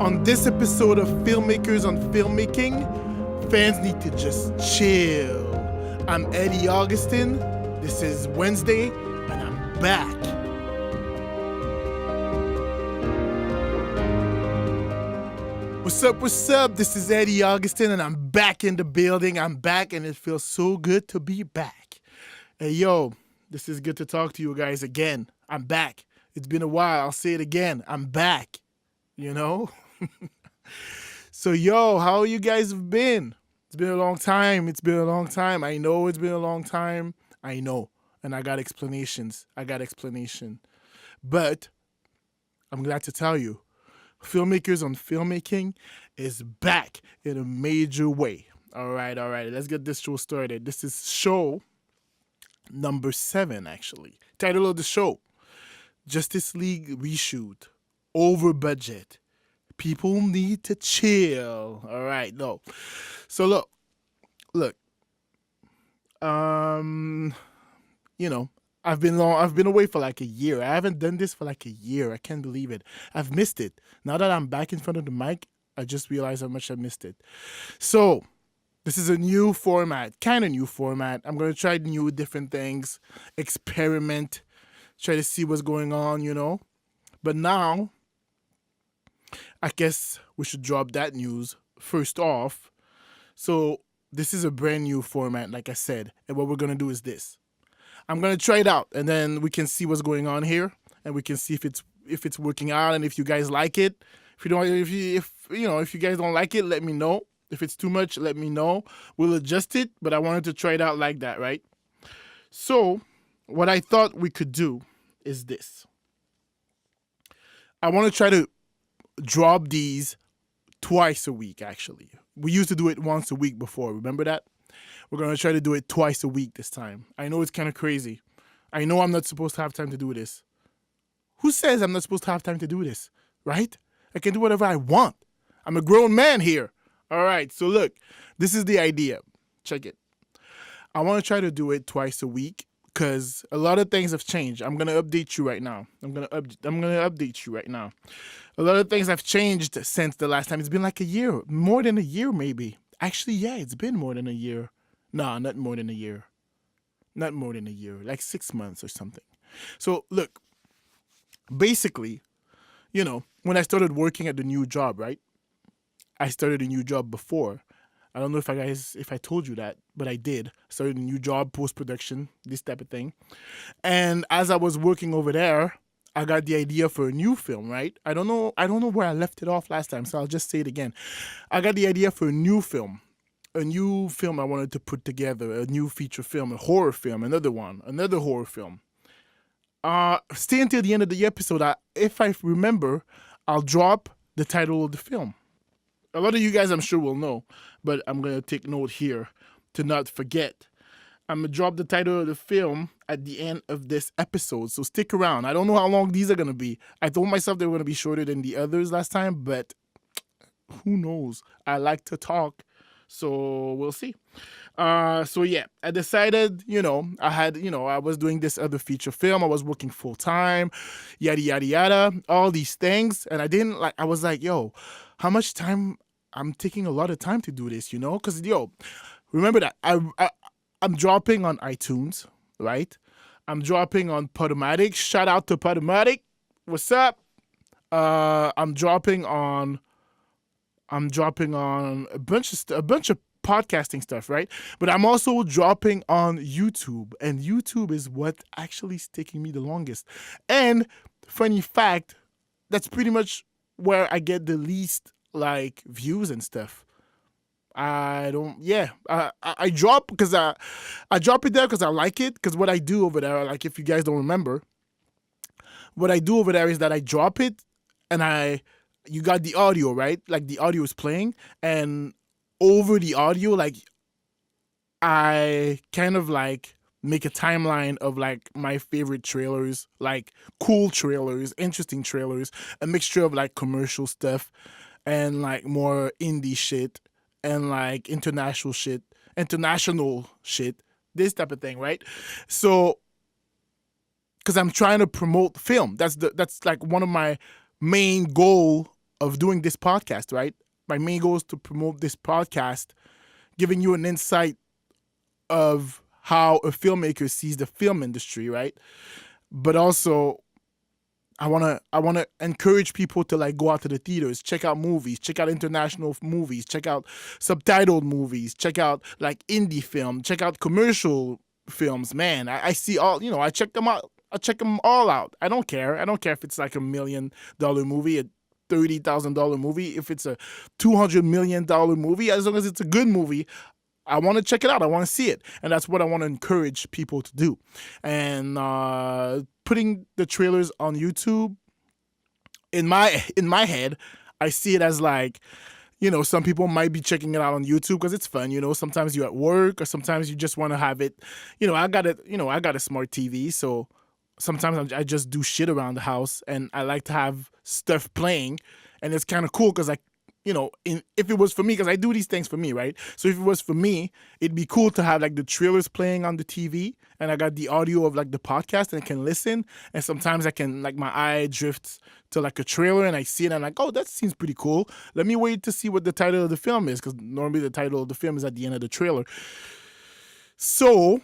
On this episode of Filmmakers on Filmmaking, fans need to just chill. I'm Eddie Augustin. This is Wednesday, and I'm back. What's up, what's up? This is Eddie Augustin, and I'm back in the building. I'm back, and it feels so good to be back. Hey, yo, this is good to talk to you guys again. I'm back. It's been a while. I'll say it again. I'm back. You know? So, yo, how you guys have been? It's been a long time. It's been a long time. I know it's been a long time. I know. And I got explanations. But I'm glad to tell you, Filmmakers on Filmmaking is back in a major way. All right. Let's get this show started. This is show number 7, actually. Title of the show, Justice League Reshoot. Over budget. People need to chill. All right, no. So look. You know, I've been away for like a year. I haven't done this for like a year. I can't believe it. I've missed it. Now that I'm back in front of the mic, I just realized how much I missed it. So this is a new format, kind of new format. I'm gonna try new different things, experiment, try to see what's going on, you know. But now, I guess we should drop that news first off. So this is a brand new format, like I said. And what we're going to do is this. I'm going to try it out, and then we can see what's going on here, and we can see if it's working out, and if you guys like it. If you guys don't like it, let me know. If it's too much, let me know. We'll adjust it, but I wanted to try it out like that, right? So what I thought we could do is this. I want to try to drop these twice a week, actually. We used to do it once a week before. Remember that? We're going to try to do it twice a week this time. I know it's kind of crazy. I know I'm not supposed to have time to do this. Who says I'm not supposed to have time to do this? Right? I can do whatever I want. I'm a grown man here. All right. So look, this is the idea. Check it. I want to try to do it twice a week, because a lot of things have changed. I'm gonna update you right now. I'm gonna update you right now. A lot of things have changed since the last time. It's been like a year, more than a year, maybe. Actually, yeah, it's been more than a year. No, not more than a year. Not more than a year, like 6 months or something. So look, basically, you know, when I started working at the new job, right? I started a new job before. I don't know if I told you that, but I did. Started a new job, post-production, this type of thing. And as I was working over there, I got the idea for a new film, right? I don't know where I left it off last time, so I'll just say it again. I got the idea for a new film I wanted to put together, a new feature film, a horror film, another horror film. Stay until the end of the episode. If I remember, I'll drop the title of the film. A lot of you guys, I'm sure, will know, but I'm going to take note here to not forget. I'm going to drop the title of the film at the end of this episode, so stick around. I don't know how long these are going to be. I told myself they were going to be shorter than the others last time, but who knows? I like to talk, so we'll see. So yeah, I decided, I was doing this other feature film. I was working full time, yada, yada, yada, all these things. And I was like, yo, how much time? I'm taking a lot of time to do this, you know? Because, remember that I'm dropping on iTunes, right? I'm dropping on Podomatic. Shout out to Podomatic. What's up? I'm dropping on a bunch of podcasting stuff, right? But I'm also dropping on YouTube, and YouTube is what actually is taking me the longest. And funny fact, that's pretty much where I get the least views and stuff. I drop because I drop it there because I like it. Because what I do over there, if you guys don't remember, what I do over there is that I drop it, and you got the audio, right? Like the audio is playing, and over the audio, I kind of make a timeline of my favorite trailers, cool trailers, interesting trailers, a mixture of commercial stuff and more indie shit and international shit, this type of thing, right? So, because I'm trying to promote film. That's one of my main goal of doing this podcast, right? My main goal is to promote this podcast, giving you an insight of how a filmmaker sees the film industry, right? But also, I wanna encourage people to like go out to the theaters, check out movies, check out international movies, check out subtitled movies, check out like indie film, check out commercial films. Man, I see all, I check them out. I check them all out. I don't care. I don't care if it's like $1 million movie, a $30,000 movie, if it's a $200 million movie. As long as it's a good movie, I want to check it out. I want to see it, and that's what I want to encourage people to do. And putting the trailers on YouTube, in my head, I see it as like, some people might be checking it out on YouTube because it's fun. Sometimes you're at work, or sometimes you just want to have it. I got it. I got a smart TV, so sometimes I just do shit around the house, and I like to have stuff playing, and it's kind of cool because if it was for me, because I do these things for me, right? So if it was for me, it'd be cool to have like the trailers playing on the TV, and I got the audio of like the podcast, and I can listen. And sometimes I can, like, my eye drifts to like a trailer, and I see it, and I'm like, oh, that seems pretty cool. Let me wait to see what the title of the film is, because normally the title of the film is at the end of the trailer. So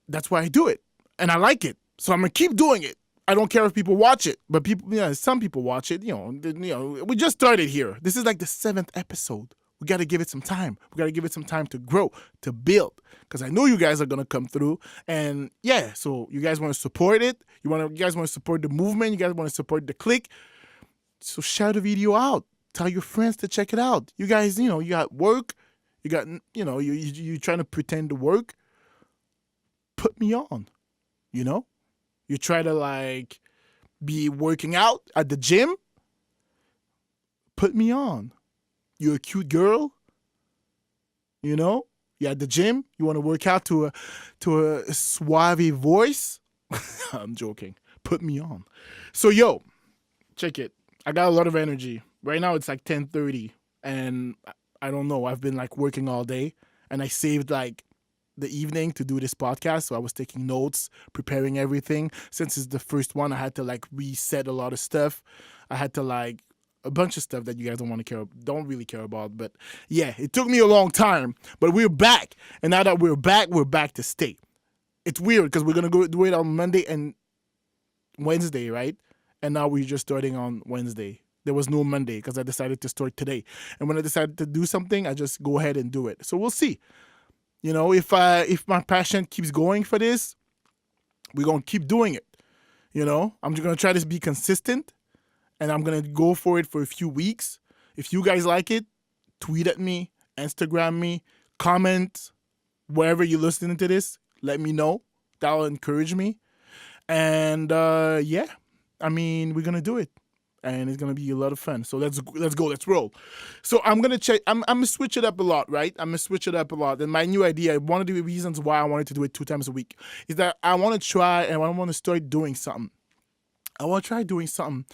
that's why I do it, and I like it. So I'm gonna keep doing it. I don't care if people watch it, but some people watch it. We just started here. This is like the 7th episode. We got to give it some time. We got to give it some time to grow, to build, because I know you guys are gonna come through. And yeah, so you guys want to support it. You guys want to support the movement. You guys want to support the click. So share the video out. Tell your friends to check it out. You guys, you got work. You got, you trying to pretend to work. Put me on. You try to like be working out at the gym. Put me on. You're a cute girl. You're at the gym. You want to work out to a suave voice. I'm joking. Put me on. So check it. I got a lot of energy. Right now it's like 10:30, and I don't know. I've been like working all day, and I saved like the evening to do this podcast, so I was taking notes, preparing everything. Since it's the first one, I had to like reset a lot of stuff. I had to like a bunch of stuff that you guys don't really care about. But yeah, it took me a long time, but we're back, and now that we're back to stay. It's weird because we're gonna go do it on Monday and Wednesday, right? And now we're just starting on Wednesday. There was no Monday because I decided to start today, and when I decided to do something, I just go ahead and do it. So we'll see. If my passion keeps going for this, we're going to keep doing it. I'm just going to try to be consistent, and I'm going to go for it for a few weeks. If you guys like it, tweet at me, Instagram me, comment wherever you're listening to this. Let me know. That'll encourage me. And we're going to do it. And it's gonna be a lot of fun. So let's go, let's roll. So I'm gonna check. I'm gonna switch it up a lot, right? I'm gonna switch it up a lot. And my new idea, one of the reasons why I wanted to do it 2 times a week, is that I want to try and I want to start doing something. I want to try doing something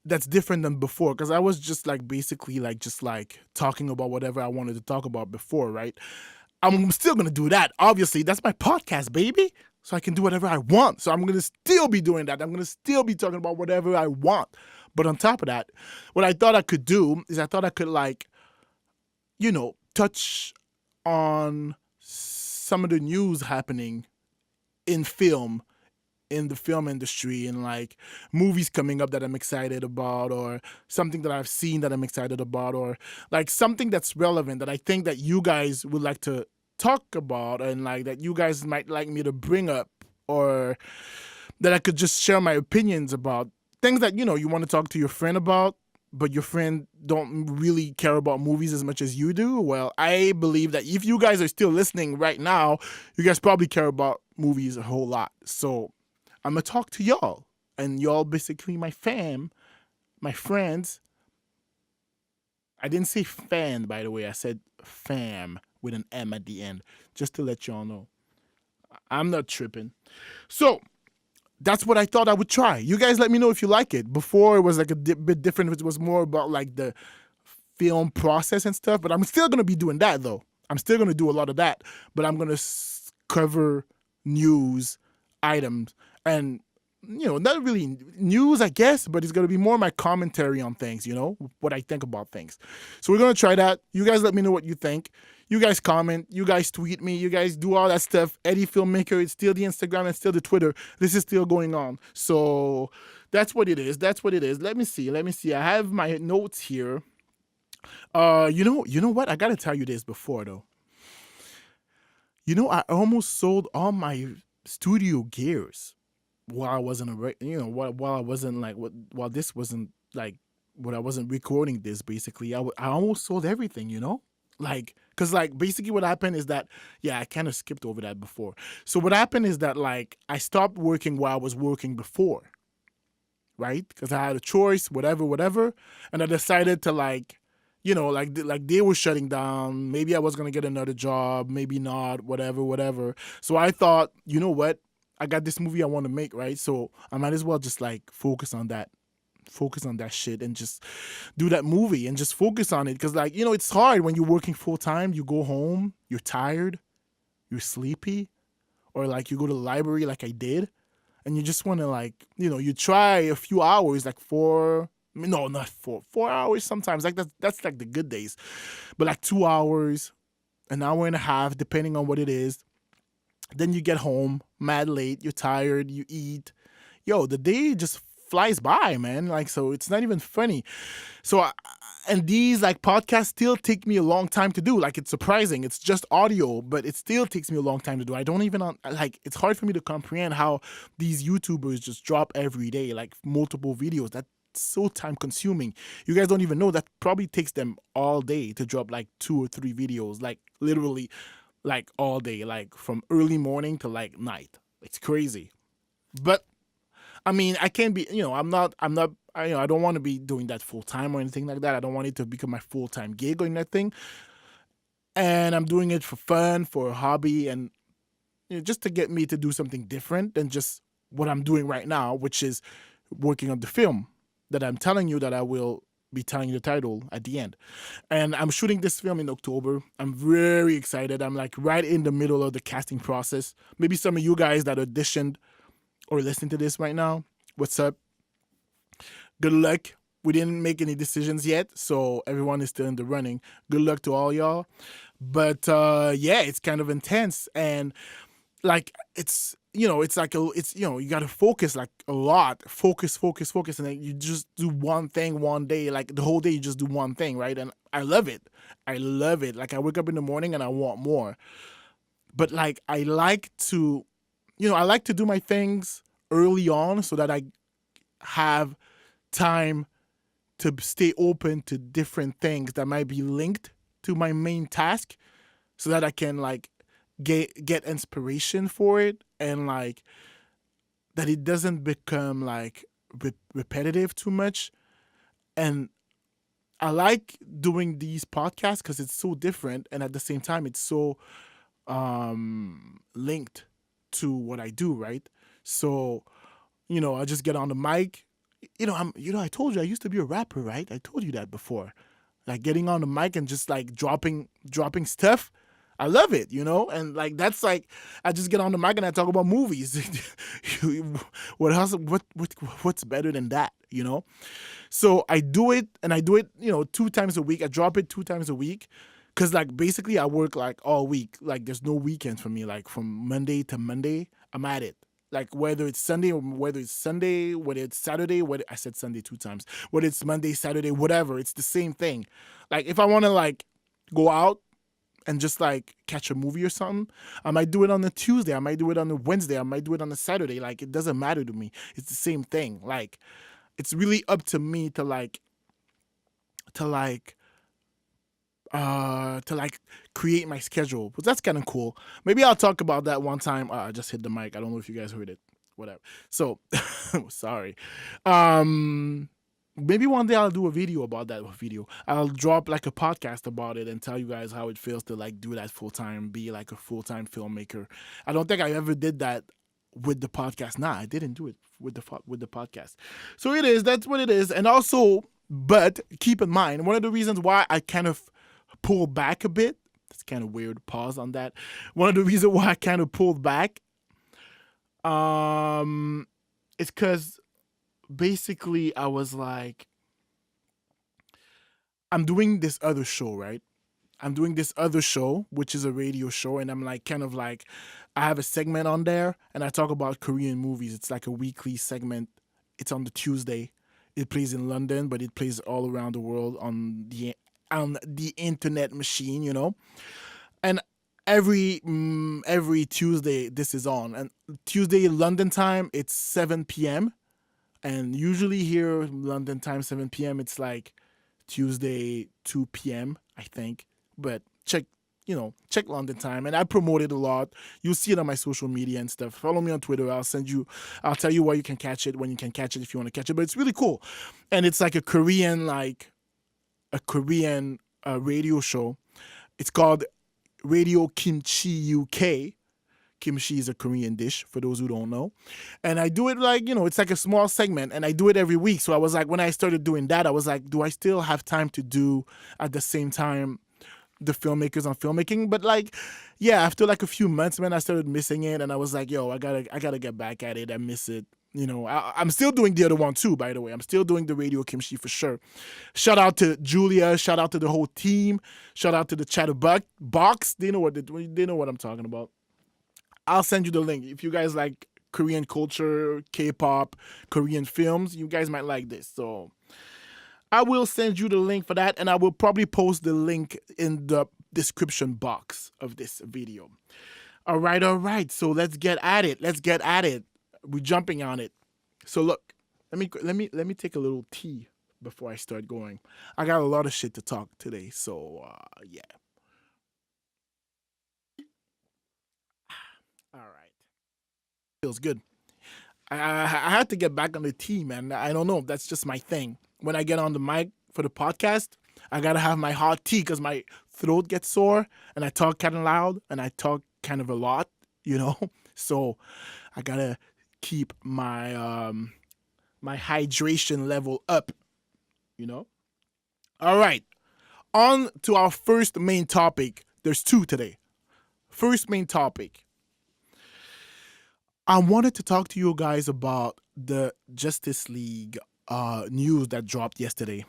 that's different than before, because I was just like basically like just like talking about whatever I wanted to talk about before, right? I'm still gonna do that. Obviously, that's my podcast, baby. So I can do whatever I want. So I'm gonna still be doing that. I'm gonna still be talking about whatever I want. But on top of that, what I thought I could do is I thought I could touch on some of the news happening in film, in the film industry, and like movies coming up that I'm excited about, or something that I've seen that I'm excited about, or like something that's relevant that I think that you guys would like to talk about, and like that you guys might like me to bring up, or that I could just share my opinions about. Things that, you want to talk to your friend about, but your friend don't really care about movies as much as you do. Well, I believe that if you guys are still listening right now, you guys probably care about movies a whole lot. So I'm going to talk to y'all, and y'all basically my fam, my friends. I didn't say fan, by the way. I said fam with an M at the end, just to let y'all know. I'm not tripping. So that's what I thought I would try. You guys let me know if you like it. Before it was like a bit different. It was more about like the film process and stuff. But I'm still going to be doing that, though. I'm still going to do a lot of that. But I'm going to cover news items. And not really news, I guess, but it's going to be more my commentary on things, what I think about things. So we're going to try that. You guys let me know what you think. You guys comment. You guys tweet me. You guys do all that stuff. Eddie Filmmaker, it's still the Instagram and still the Twitter. This is still going on. So that's what it is. That's what it is. Let me see. I have my notes here. What? I got to tell you this before, though. I almost sold all my studio gears while I wasn't while I wasn't like while this wasn't like when I wasn't recording this. Basically, I almost sold everything. Because basically what happened is that I kind of skipped over that before. So what happened is that I stopped working while I was working before, right? Because I had a choice, whatever, and I decided to like they were shutting down. Maybe I was gonna get another job, maybe not, whatever. So I thought, you know what? I got this movie I want to make, right? So I might as well just focus on that shit and just do that movie and just focus on it. Because it's hard when you're working full time. You go home, you're tired, you're sleepy, or you go to the library like I did, and you just want to you try a few hours, not 4 hours sometimes. That's the good days, but 2 hours, an hour and a half, depending on what it is. Then you get home, mad late, you're tired, you eat. The day just flies by, man. So it's not even funny. So, and these podcasts still take me a long time to do. It's surprising. It's just audio, but it still takes me a long time to do. I don't even, it's hard for me to comprehend how these YouTubers just drop every day, multiple videos. That's so time consuming. You guys don't even know that probably takes them all day to drop 2 or 3 videos, literally all day, from early morning to night. It's crazy. But I mean, I can't be, I don't want to be doing that full time or anything like that. I don't want it to become my full time gig or anything. And I'm doing it for fun, for a hobby, and just to get me to do something different than just what I'm doing right now, which is working on the film that I'm telling you that I will be telling you the title at the end. And I'm shooting this film in October. I'm very excited. I'm right in the middle of the casting process. Maybe some of you guys that auditioned or listening to this right now, what's up? Good luck. We didn't make any decisions yet, so everyone is still in the running. Good luck to all y'all. But it's kind of intense, and it's you got to focus a lot. Focus, and then you just do one thing one day. The whole day you just do one thing, right? And I love it. I wake up in the morning and I want more. But I like to do my things early on so that I have time to stay open to different things that might be linked to my main task, so that I can get inspiration for it, and that it doesn't become repetitive too much. And I like doing these podcasts because it's so different, and at the same time it's so linked to what I do, right? So I just get on the mic. I told you I used to be a rapper, right? I told you that before. Getting on the mic and just dropping stuff. I love it, and that's I just get on the mic and I talk about movies. What else? What's better than that, So I do it, and I do it, 2 times a week. I drop it 2 times a week, because basically I work all week. There's no weekends for me. From Monday to Monday, I'm at it. Whether it's Sunday or whether it's Sunday, whether it's Saturday, I said Sunday 2 times, whether it's Monday, Saturday, whatever, it's the same thing. If I want to go out and just catch a movie or something, I might do it on a Tuesday, I might do it on a Wednesday, I might do it on a Saturday. It doesn't matter to me. It's the same thing. It's really up to me to create my schedule. But that's kind of cool. Maybe I'll talk about that one time. I just hit the mic. I don't know if you guys heard it. Whatever. So sorry. Maybe one day I'll do a video about that video. I'll drop a podcast about it and tell you guys how it feels to do that full time, be a full time filmmaker. I don't think I ever did that with the podcast. Nah, I didn't do it with the podcast. So it is. That's what it is. And also, but keep in mind, one of the reasons why I kind of pull back a bit. That's kind of weird. Pause on that. One of the reasons why I kind of pulled back, It's because basically I was like, I'm doing this other show, right? I'm doing this other show, which is a radio show, and I'm like kind of like I have a segment on there and I talk about Korean movies. It's like a weekly segment. It's on the Tuesday. It plays in London, but it plays all around the world on the internet machine, you know. And every Tuesday this is on. And Tuesday London time it's 7 p.m. And usually here London time 7 p.m. it's like Tuesday 2 p.m. I think. But check London time, and I promote it a lot. You'll see it on my social media and stuff. Follow me on Twitter. I'll tell you where you can catch it, when you can catch it if you want to catch it. But it's really cool, and it's like a Korean radio show. It's called Radio Kimchi UK. Kimchi is a Korean dish for those who don't know. And I do it like, it's like a small segment and I do it every week. So I was like, when I started doing that, I was like, do I still have time to do at the same time the filmmakers on filmmaking? But like, yeah, after like a few months, man, I started missing it and I was like, yo, I gotta get back at it. I miss it. I'm still doing the other one too, by the way. I'm still doing the Radio Kimchi for sure. Shout out to Julia. Shout out to the whole team. Shout out to the Chatterbox box. They know what I'm talking about. I'll send you the link. If you guys like Korean culture, K-pop, Korean films, you guys might like this. So I will send you the link for that, and I will probably post the link in the description box of this video. All right. So let's get at it. We're jumping on it. So look, let me take a little tea before I start going. I got a lot of shit to talk today. So yeah. All right. Feels good. I had to get back on the tea, man. I don't know. That's just my thing. When I get on the mic for the podcast, I gotta have my hot tea because my throat gets sore and I talk kind of loud and I talk kind of a lot, you know. So I gotta keep my hydration level up, you know. All right, on to our first main topic. There's two today. First main topic. I wanted to talk to you guys about the Justice League news that dropped yesterday.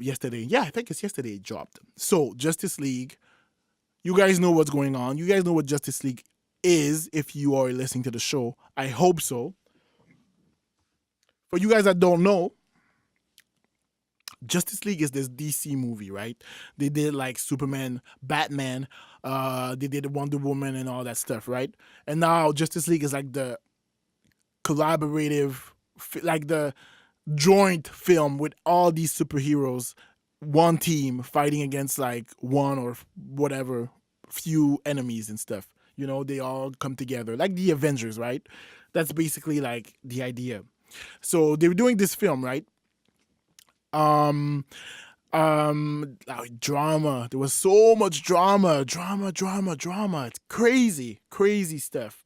Yeah, I think it's yesterday it dropped. So, Justice League, you guys know what's going on. You guys know what Justice League is if you are listening to the show. I hope so. For you guys that don't know, Justice League is this DC movie, right? They did like Superman, Batman, they did Wonder Woman and all that stuff, right? And now Justice League is like the collaborative, like the joint film with all these superheroes, one team fighting against like one or whatever few enemies and stuff. They all come together like the Avengers, right? That's basically like the idea. So they were doing this film, right? Um, Drama. There was so much drama. It's crazy stuff.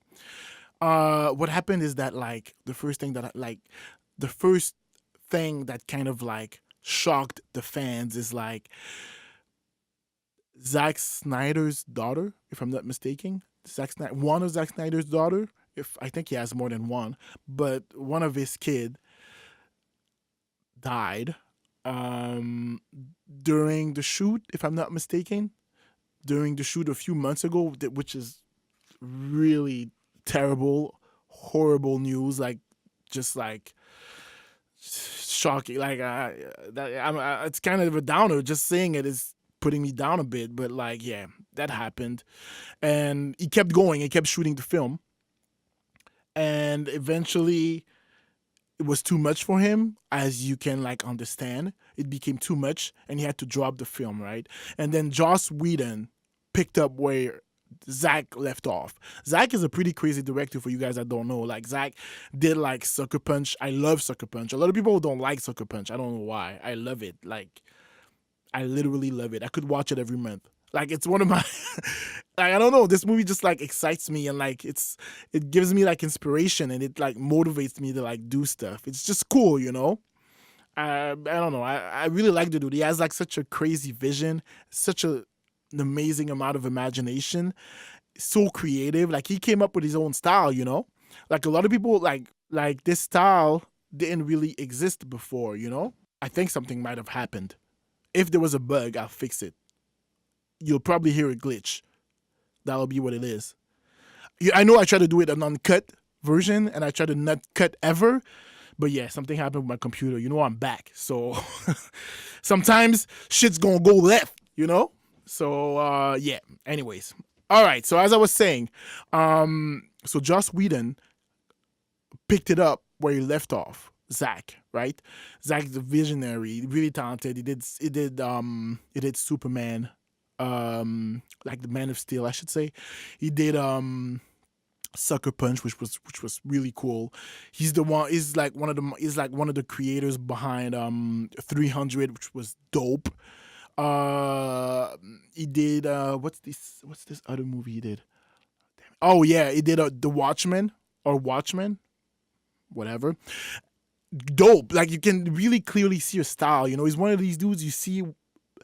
What happened is that like the first thing that kind of like shocked the fans is like Zack Snyder's daughter, if I'm not mistaken. One of Zack Snyder's daughter. If I think he has more than one, but one of his kid died um, during the shoot, if I'm not mistaken. During the shoot a few months ago, which is really terrible, horrible news. Like, just like shocking. Like, it's kind of a downer. Just saying it is putting me down a bit. But like, yeah, that happened, and he kept going. He kept shooting the film, and eventually it was too much for him, as you can like understand. It became too much and he had to drop the film, right? And then Joss Whedon picked up where Zack left off. Zack is a pretty crazy director, for you guys that don't know. Like, Zack did like Sucker Punch. I love Sucker Punch. A lot of people don't like Sucker Punch. I don't know why. I love it. Like, I literally love it. I could watch it every month. Like, it's one of my like, I don't know, this movie just like excites me, and like it gives me like inspiration, and it like motivates me to like do stuff. It's just cool, you know. I don't know. I really like the dude. He has like such a crazy vision, such an amazing amount of imagination, so creative. Like, he came up with his own style, you know. Like, a lot of people like Like this style didn't really exist before, you know? I think something might have happened. If there was a bug, I'll fix it. You'll probably hear a glitch. That'll be what it is. I know I try to do it an uncut version and I try to not cut ever, but yeah, something happened with my computer. You know, I'm back. So sometimes shit's gonna go left, you know? So yeah, anyways. All right, so as I was saying, so Joss Whedon picked it up where he left off. Zack, right? Zack's a visionary, really talented. He did Superman, like the Man of Steel, I should say. He did Sucker Punch, which was really cool. He's the one. He's like one of the creators behind 300, which was dope. He did what's this other movie he did? Oh yeah, he did The Watchmen or Watchmen, whatever. Dope. Like you can really clearly see your style. You know, he's one of these dudes. You see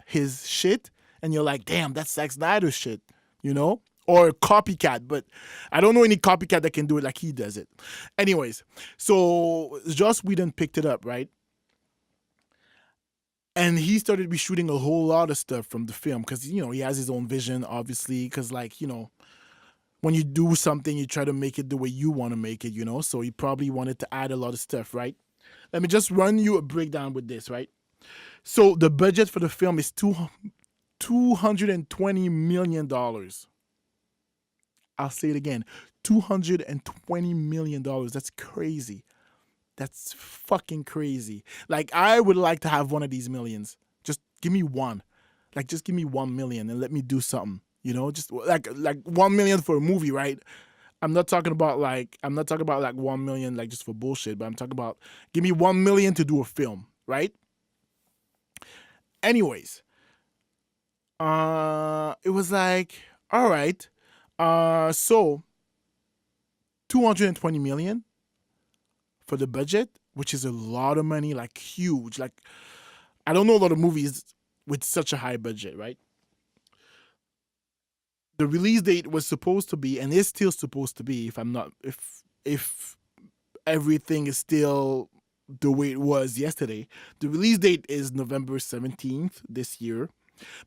his shit, and you're like, damn, that's Zack Snyder's shit. You know, or copycat. But I don't know any copycat that can do it like he does it. Anyways, so Joss Whedon picked it up, right? And he started reshooting a whole lot of stuff from the film because he has his own vision, obviously. Because when you do something, you try to make it the way you want to make it. So he probably wanted to add a lot of stuff, right? Let me just run you a breakdown with this, right? So the budget for the film is $220 million. I'll say it again, $220 million. That's crazy. That's fucking crazy. Like I would like to have one of these millions. Just give me one. Like just give me 1 million and let me do something. Just like 1 million for a movie, right? I'm not talking about like 1 million like just for bullshit, but I'm talking about give me 1 million to do a film, right? Anyways, it was like, all right, so 220 million for the budget, which is a lot of money, like huge. Like I don't know a lot of movies with such a high budget, right? The release date was supposed to be, and is still supposed to be, if everything is still the way it was yesterday. The release date is November 17th this year.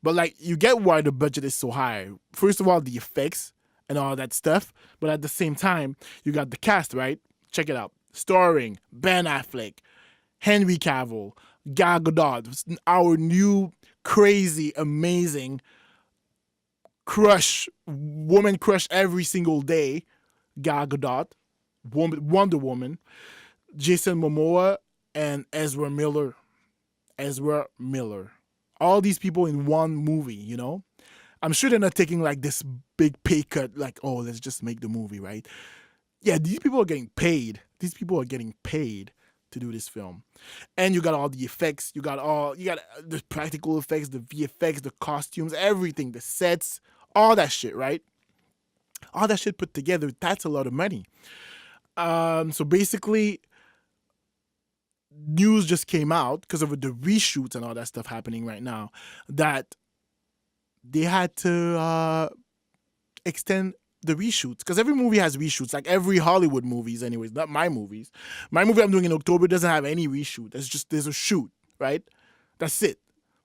But like you get why the budget is so high. First of all, the effects and all that stuff, but at the same time, you got the cast, right? Check it out. Starring Ben Affleck, Henry Cavill, Gal Gadot, our new crazy, amazing woman crush every single day, Gal Gadot, Wonder Woman, Jason Momoa, and Ezra Miller. Ezra Miller. All these people in one movie. I'm sure they're not taking like this big pay cut, like, oh, let's just make the movie, right? Yeah, these people are getting paid. These people are getting paid to do this film. And you got all the effects, you got the practical effects, the VFX, the costumes, everything, the sets, all that shit, right? All that shit put together, that's a lot of money. So basically, news just came out because of the reshoots and all that stuff happening right now that they had to extend the reshoots because every movie has reshoots, like every Hollywood movies, anyways. Not my movies. My movie I'm doing in October doesn't have any reshoot. There's a shoot, right? That's it.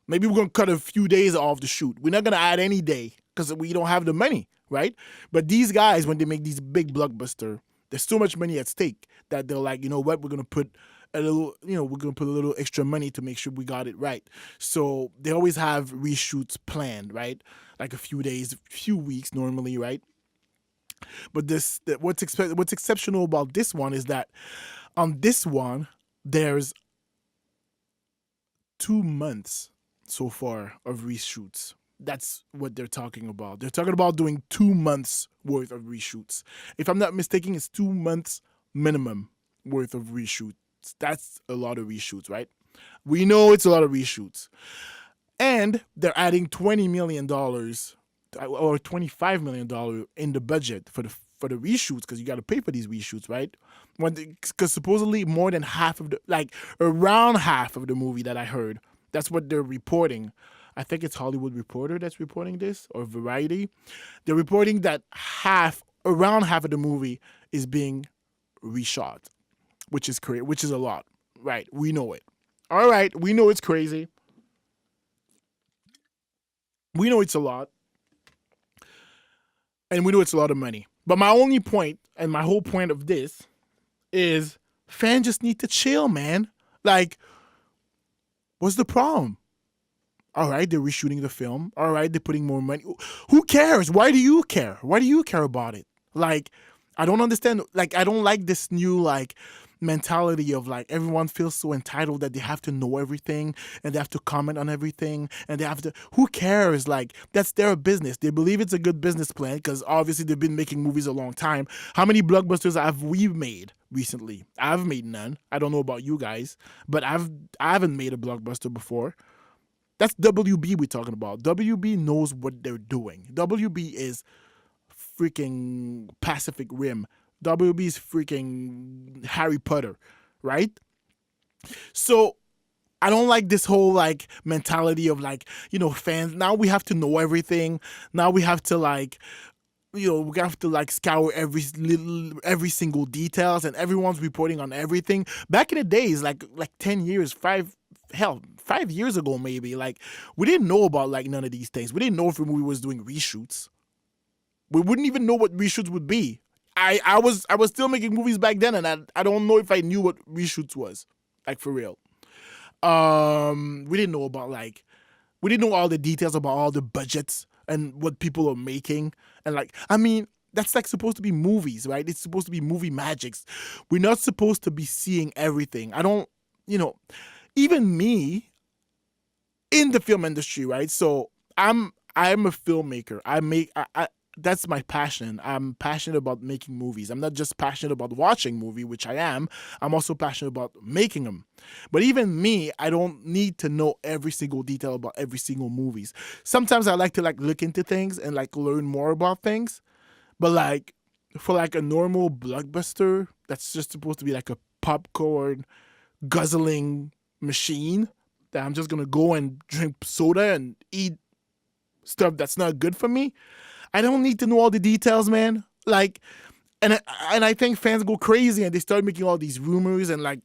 Maybe we're gonna cut a few days off the shoot. We're not gonna add any day because we don't have the money, right? But these guys, when they make these big blockbuster, there's so much money at stake that they're like, you know what, we're gonna put a little extra money to make sure we got it right. So they always have reshoots planned, right? Like a few days, few weeks normally, right? But what's exceptional about this one is that on this one there's 2 months so far of reshoots. That's what they're talking about. They're talking about doing 2 months worth of reshoots. If I'm not mistaken, it's 2 months minimum worth of reshoots. That's a lot of reshoots, right? We know it's a lot of reshoots. And they're adding $20 million or $25 million in the budget for the reshoots because you got to pay for these reshoots, right? Because supposedly more than half of around half of the movie that I heard, that's what they're reporting. I think it's Hollywood Reporter that's reporting this, or Variety. They're reporting that around half of the movie is being reshot. which is a lot. Right, we know it. All right, we know it's crazy. We know it's a lot, and we know it's a lot of money. But my only point, and my whole point of this, is fans just need to chill, man. Like, what's the problem? All right, they're reshooting the film. All right, they're putting more money. Who cares? Why do you care? Why do you care about it? Like, I don't understand. Like, I don't like this new like mentality of like everyone feels so entitled that they have to know everything and they have to comment on everything and they have to. Who cares? Like, that's their business. They believe it's a good business plan because obviously they've been making movies a long time. How many blockbusters have we made recently? I've made none. I don't know about you guys, but I haven't made a blockbuster before. That's WB we're talking about. WB knows what they're doing. WB is freaking Pacific Rim. WB is freaking Harry Potter, right? So I don't like this whole like mentality of like, fans. Now we have to know everything. Now we have to like, we have to like scour every single details, and everyone's reporting on everything. Back in the days, like 10 years, 5 years ago maybe, like we didn't know about like none of these things. We didn't know if a movie was doing reshoots. We wouldn't even know what reshoots would be. I was still making movies back then, and I don't know if I knew what reshoots was, like for real. We didn't know about like we didn't know all the details about all the budgets and what people are making, and like I mean that's like supposed to be movies, right? It's supposed to be movie magics. We're not supposed to be seeing everything. I don't, you know, even me in the film industry, right? So I'm a filmmaker. I that's my passion. I'm passionate about making movies. I'm not just passionate about watching movie, which I am. I'm also passionate about making them. But even me, I don't need to know every single detail about every single movies. Sometimes I like to like look into things and like learn more about things. But like for like a normal blockbuster that's just supposed to be like a popcorn guzzling machine that I'm just gonna go and drink soda and eat stuff that's not good for me. I don't need to know all the details, man. Like, and I think fans go crazy and they start making all these rumors and like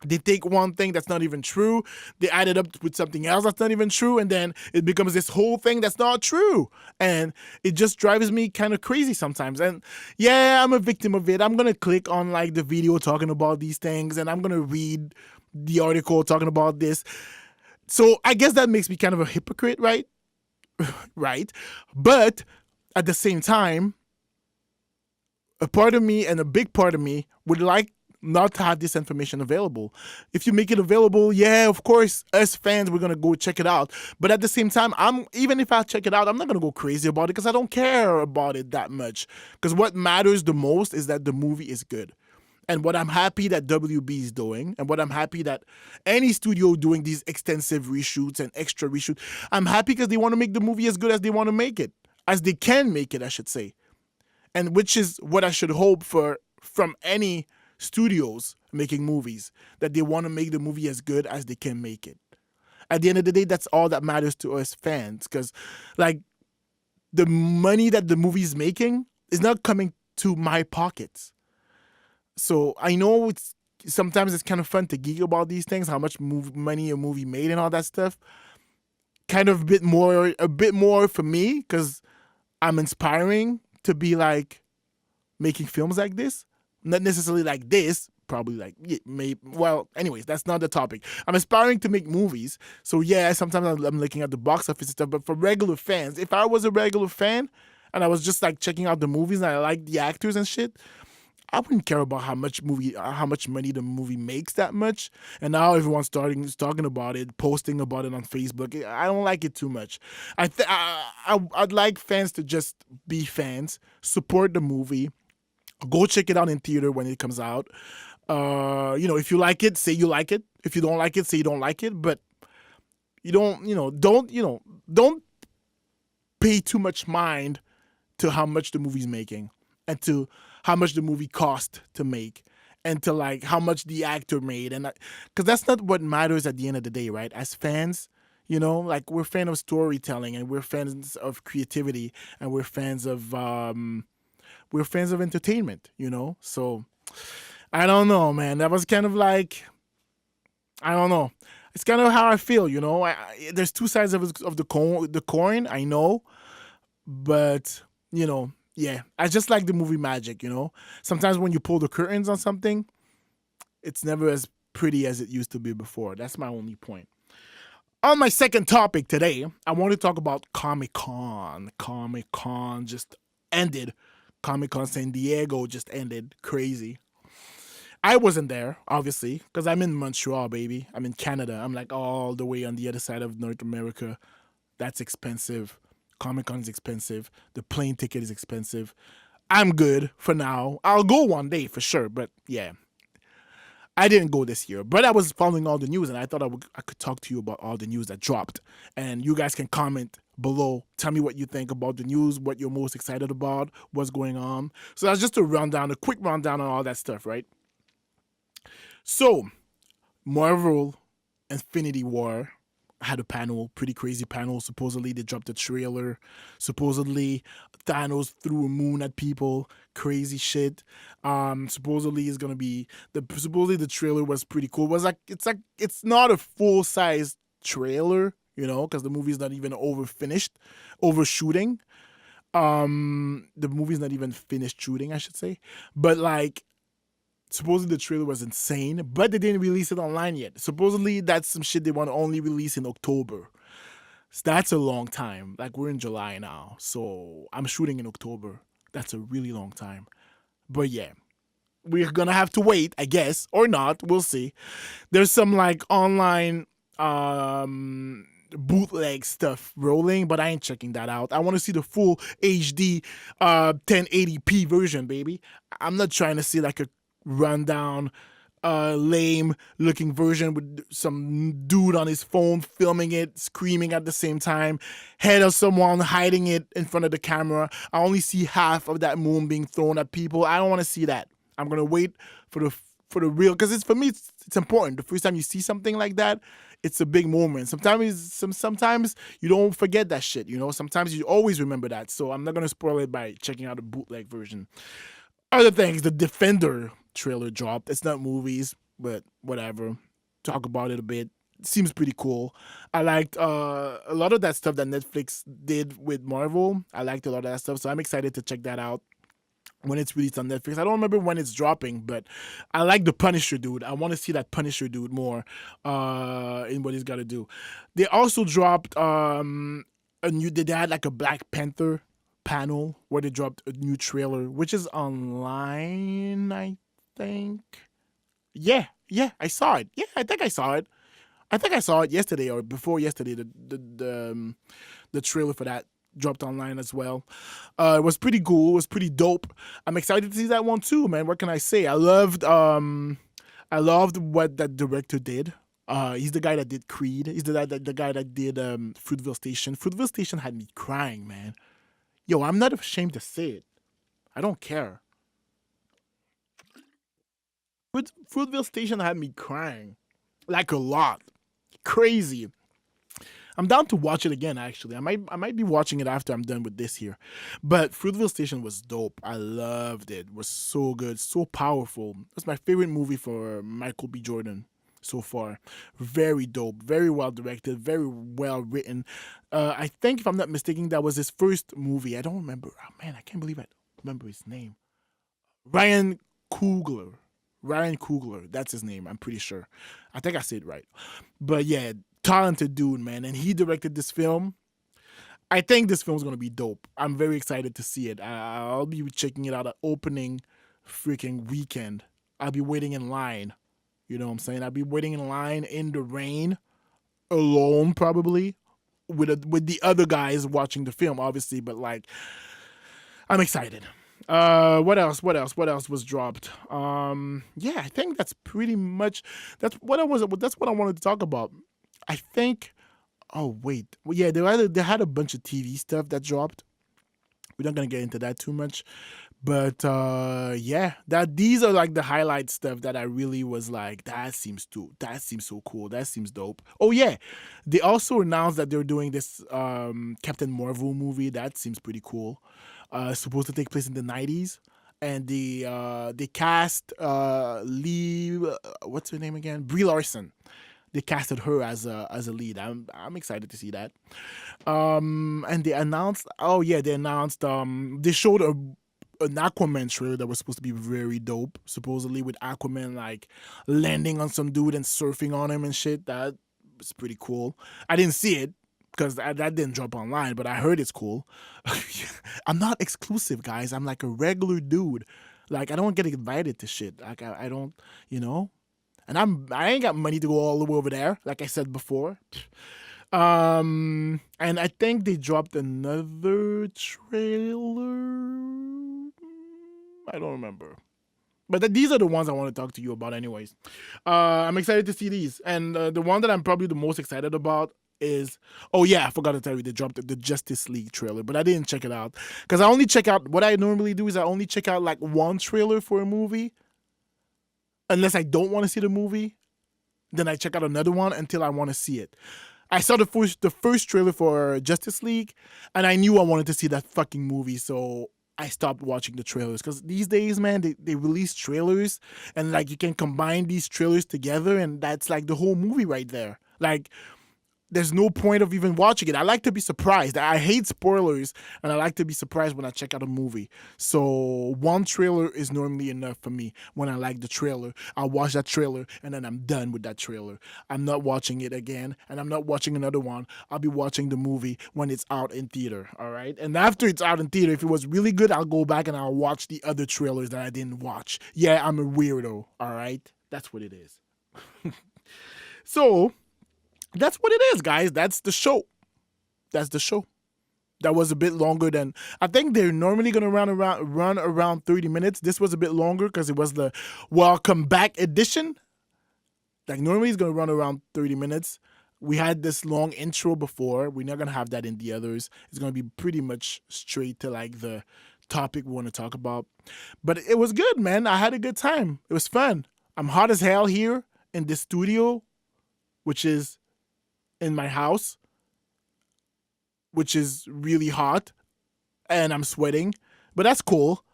they take one thing that's not even true, they add it up with something else that's not even true, and then it becomes this whole thing that's not true. And it just drives me kind of crazy sometimes. And yeah, I'm a victim of it. I'm gonna click on like the video talking about these things, and I'm gonna read the article talking about this. So I guess that makes me kind of a hypocrite, right? Right. But at the same time, a part of me and a big part of me would like not to have this information available. If you make it available, yeah, of course, as fans, we're gonna go check it out. But at the same time, even if I check it out, I'm not gonna go crazy about it because I don't care about it that much. Because what matters the most is that the movie is good. And what I'm happy that WB is doing, and what I'm happy that any studio doing these extensive reshoots and extra reshoots, I'm happy because they want to make the movie as good as they want to make it, as they can make it, I should say. And which is what I should hope for from any studios making movies, that they want to make the movie as good as they can make it. At the end of the day, that's all that matters to us fans, because like the money that the movie is making is not coming to my pockets. So I know sometimes it's kind of fun to geek about these things, how much money a movie made and all that stuff. Kind of a bit more for me because I'm inspiring to be like making films like this. Not necessarily like this, probably like maybe. Well, anyways, that's not the topic. I'm aspiring to make movies, so yeah, sometimes I'm looking at the box office and stuff. But for regular fans, if I was a regular fan and I was just like checking out the movies and I like the actors and shit, I wouldn't care about how much money the movie makes that much. And now everyone's talking about it, posting about it on Facebook. I don't like it too much. I'd like fans to just be fans, support the movie, go check it out in theater when it comes out. If you like it, say you like it. If you don't like it, say you don't like it. But don't pay too much mind to how much the movie's making and to how much the movie cost to make and to like how much the actor made. And because that's not what matters at the end of the day, right? As fans, like we're fans of storytelling and we're fans of creativity and we're fans of entertainment, So I don't know, man. That was kind of like, I don't know. It's kind of how I feel, you know. There's two sides of the coin. I know, but yeah. I just like the movie magic, you know. Sometimes when you pull the curtains on something, it's never as pretty as it used to be before. That's my only point. On my second topic today, I want to talk about Comic Con. Comic Con just ended. Comic Con San Diego just ended. Crazy. I wasn't there, obviously, because I'm in Montreal, baby. I'm in Canada. I'm like all the way on the other side of North America. That's expensive. Comic Con is expensive. The plane ticket is expensive. I'm good for now. I'll go one day for sure, but yeah, I didn't go this year, but I was following all the news, and I thought I could talk to you about all the news that dropped. And you guys can comment below. Tell me what you think about the news, what you're most excited about, what's going on. So that's just a quick rundown on all that stuff, right? So, Marvel Infinity War had a panel, pretty crazy panel. Supposedly they dropped a trailer. Supposedly Thanos threw a moon at people. Crazy shit. Supposedly it's gonna be supposedly the trailer was pretty cool. It was it's not a full size trailer, you know, because the movie's not even overshooting. The movie's not even finished shooting, I should say. But like supposedly the trailer was insane, but they didn't release it online yet. Supposedly that's some shit they want to only release in October. So that's a long time. Like we're in July now, so I'm shooting in October. That's a really long time. But yeah, we're gonna have to wait, I guess, or not. We'll see. There's some like online bootleg stuff rolling, but I ain't checking that out. I want to see the full HD 1080p version, baby. I'm not trying to see like a rundown lame looking version with some dude on his phone filming it, screaming at the same time, head of someone hiding it in front of the camera. I only see half of that moon being thrown at people. I don't want to see that. I'm gonna wait for the real, because it's for me it's important. The first time you see something like that, it's a big moment. Sometimes you don't forget that shit, you know. Sometimes you always remember that. So I'm not gonna spoil it by checking out a bootleg version. Other things, the Defender trailer dropped. It's not movies, but whatever. Talk about it a bit. Seems pretty cool. I liked a lot of that stuff that Netflix did with Marvel. I liked a lot of that stuff, so I'm excited to check that out when it's released on Netflix. I don't remember when it's dropping, but I like the Punisher dude. I want to see that Punisher dude more in what he's got to do. They also dropped they had like a Black Panther panel where they dropped a new trailer, which is online, I think. Yeah, I saw it. Yeah, I think I saw it. I think I saw it yesterday or before yesterday. The trailer for that dropped online as well. It was pretty cool. It was pretty dope. I'm excited to see that one too, man. What can I say? I loved what that director did. He's the guy that did Creed. He's the guy that did Fruitville Station. Fruitville Station had me crying, man. Yo, I'm not ashamed to say it. I don't care. Fruitville Station had me crying. Like a lot. Crazy. I'm down to watch it again, actually. I might be watching it after I'm done with this here. But Fruitville Station was dope. I loved it. It was so good, so powerful. It's my favorite movie for Michael B. Jordan so far. Very dope, very well directed, very well written. I think, if I'm not mistaken, that was his first movie. I don't remember. Oh man, I can't believe I don't remember his name. Ryan Coogler. Ryan Coogler, that's his name. I'm pretty sure. I think I said it right. But yeah, talented dude, man, and he directed this film. I think this film's gonna be dope. I'm very excited to see it. I'll be checking it out at opening freaking weekend. I'll be waiting in line. You know what I'm saying? I'll be waiting in line in the rain, alone probably, with the other guys watching the film, obviously. But like, I'm excited. What else? What else? What else was dropped? Yeah, I think that's pretty much that's what I wanted to talk about. I think. Oh wait, well, yeah, they had a bunch of TV stuff that dropped. We're not gonna get into that too much, but yeah, that these are like the highlight stuff that I really was like, that seems so cool, that seems dope. Oh yeah, they also announced that they're doing this Captain Marvel movie. That seems pretty cool. Supposed to take place in the 90s. and they cast Lee, what's her name again? Brie Larson. They casted her as a lead. I'm excited to see that. And they announced. Oh yeah, they announced. They showed an Aquaman trailer that was supposed to be very dope. Supposedly with Aquaman like landing on some dude and surfing on him and shit. That was pretty cool. I didn't see it because that didn't drop online, but I heard it's cool. I'm not exclusive, guys. I'm like a regular dude. Like I don't get invited to shit. Like I don't, you know. And I ain't got money to go all the way over there, like I said before. And I think they dropped another trailer. I don't remember. But these are the ones I want to talk to you about, anyways. I'm excited to see these, and the one that I'm probably the most excited about is, oh yeah, I forgot to tell you, they dropped the Justice League trailer, but I didn't check it out because I only check out, what I normally do is I only check out like one trailer for a movie, unless I don't want to see the movie, then I check out another one until I want to see it. I saw the first trailer for Justice League, and I knew I wanted to see that fucking movie, so I stopped watching the trailers. Because these days, man, they release trailers, and like you can combine these trailers together, and that's like the whole movie right there. Like, there's no point of even watching it. I like to be surprised. I hate spoilers, and I like to be surprised when I check out a movie. So one trailer is normally enough for me. When I like the trailer, I'll watch that trailer, and then I'm done with that trailer. I'm not watching it again, and I'm not watching another one. I'll be watching the movie when it's out in theater, all right? And after it's out in theater, if it was really good, I'll go back and I'll watch the other trailers that I didn't watch. Yeah, I'm a weirdo, all right? That's what it is. So that's what it is, guys. That's the show. That's the show. That was a bit longer than, I think they're normally gonna run around 30 minutes. This was a bit longer because it was the welcome back edition. Like normally it's gonna run around 30 minutes. We had this long intro before. We're not gonna have that in the others. It's gonna be pretty much straight to like the topic we want to talk about. But it was good, man. I had a good time. It was fun. I'm hot as hell here in this studio, which is in my house, which is really hot, and I'm sweating, but that's cool.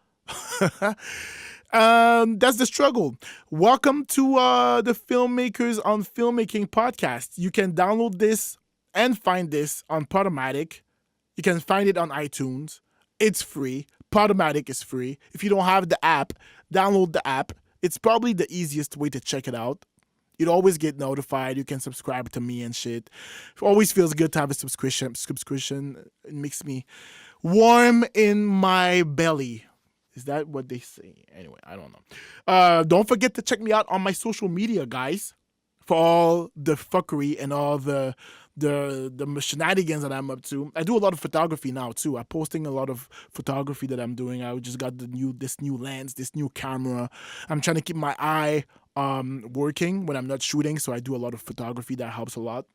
That's the struggle. Welcome to the Filmmakers on Filmmaking podcast. You can download this and find this on Podomatic. You can find it on iTunes. It's free. Podomatic is free. If you don't have the app, download the app. It's probably the easiest way to check it out. You'd always get notified. You can subscribe to me and shit. It always feels good to have a subscription. It makes me warm in my belly. Is that what they say? Anyway, I don't know. Don't forget to check me out on my social media, guys, for all the fuckery and all the shenanigans that I'm up to. I do a lot of photography now too. I'm posting a lot of photography that I'm doing. I just got this new lens, this new camera. I'm trying to keep my eye working when I'm not shooting, so I do a lot of photography. That helps a lot.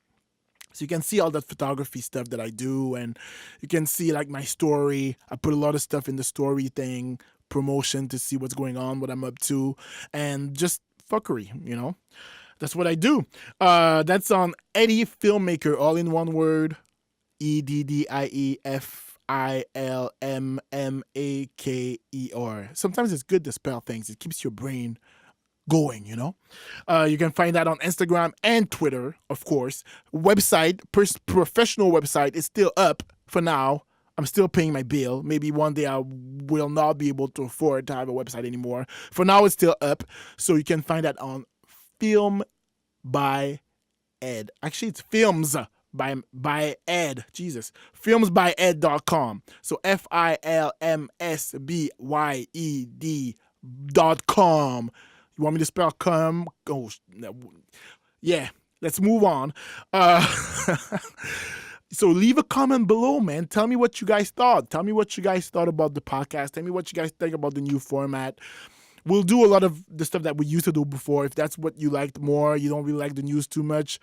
So you can see all that photography stuff that I do, and you can see like my story. I put a lot of stuff in the story thing, promotion to see what's going on, what I'm up to, and just fuckery, you know. That's what I do. That's on Eddie Filmmaker, all in one word. EDDIEFILMMAKER. Sometimes it's good to spell things. It keeps your brain going, you know. You can find that on Instagram and Twitter, of course. Website, professional website is still up for now. I'm still paying my bill. Maybe one day I will not be able to afford to have a website anymore. For now, it's still up. So you can find that on Film by Ed. Actually, it's Films by Ed. Jesus. Filmsbyed.com. So FILMSBYED.com. You want me to spell com? Oh, yeah. Let's move on. So leave a comment below, man. Tell me what you guys thought. Tell me what you guys thought about the podcast. Tell me what you guys think about the new format. We'll do a lot of the stuff that we used to do before. If that's what you liked more, you don't really like the news too much.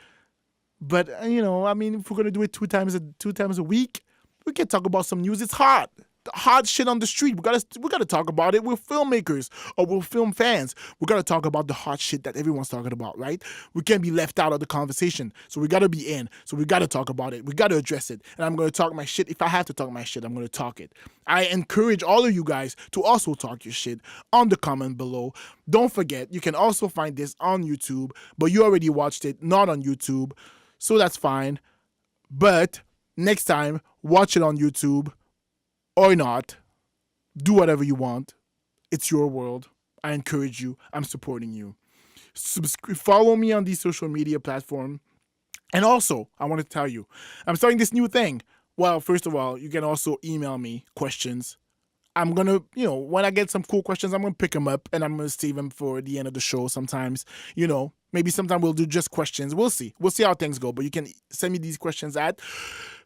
But, you know, I mean, if we're going to do it two times a week, we can talk about some news. It's hot. hot shit on the street. We gotta talk about it. We're filmmakers or we're film fans. We gotta talk about the hot shit that everyone's talking about, right? We can't be left out of the conversation. So we gotta be in. So we gotta talk about it. We gotta address it. And I'm gonna talk my shit. If I have to talk my shit, I'm gonna talk it. I encourage all of you guys to also talk your shit on the comment below. Don't forget, you can also find this on YouTube, but you already watched it, not on YouTube. So that's fine. But next time, watch it on YouTube or not. Do whatever you want. It's your world. I encourage you. I'm supporting you. Follow me on these social media platforms. And also, I want to tell you, I'm starting this new thing. Well, first of all, you can also email me questions. I'm going to, when I get some cool questions, I'm going to pick them up and I'm going to save them for the end of the show sometimes. Maybe sometime we'll do just questions. We'll see. We'll see how things go. But you can send me these questions at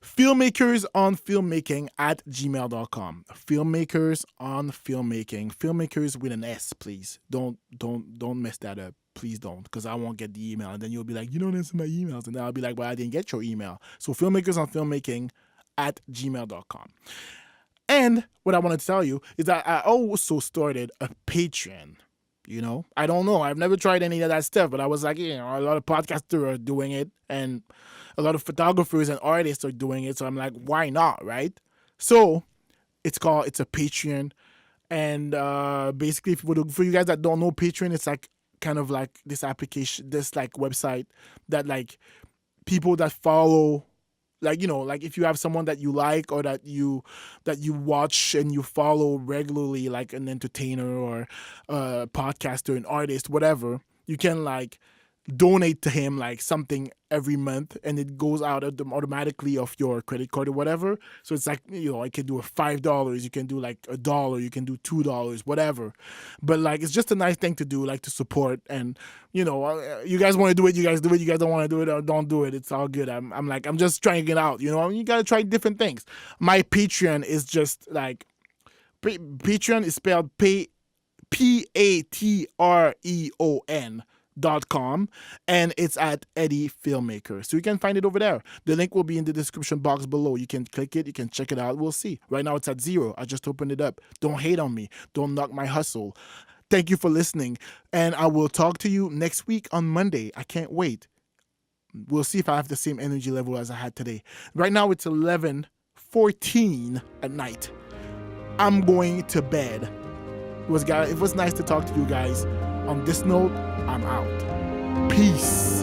filmmakersonfilmmaking@gmail.com. Filmmakers on filmmaking. Filmmakers with an S, please. Don't mess that up. Please don't, because I won't get the email. And then you'll be like, you don't answer my emails. And then I'll be like, well, I didn't get your email. So filmmakers on filmmaking@gmail.com. And what I want to tell you is that I also started a Patreon. I don't know. I've never tried any of that stuff, but I was like, a lot of podcasters are doing it and a lot of photographers and artists are doing it. So I'm like, why not, right? So it's a Patreon. And basically, for you guys that don't know, Patreon, it's like kind of like this application, this like website that like people that follow, like if you have someone that you like or that you watch and you follow regularly, like an entertainer or a podcaster, an artist, whatever, you can like donate to him like something every month and it goes out automatically off your credit card or whatever. So it's like, I can do a $5, you can do like $1, you can do $2, whatever. But like, it's just a nice thing to do, like to support. And you guys want to do it, you guys do it. You guys don't want to do it or don't do it. It's all good. I'm just trying to get out, you got to try different things. My Patreon is just like, Patreon is spelled Patreon.com, and it's at Eddie Filmmaker. So you can find it over there. The link will be in the description box below. You can click it, you can check it out. We'll see. Right now it's at 0. I just opened it up. Don't hate on me. Don't knock my hustle. Thank you for listening. And I will talk to you next week on Monday. I can't wait. We'll see if I have the same energy level as I had today. Right now it's 11:14 at night. I'm going to bed. It was nice to talk to you guys. On this note, I'm out. Peace.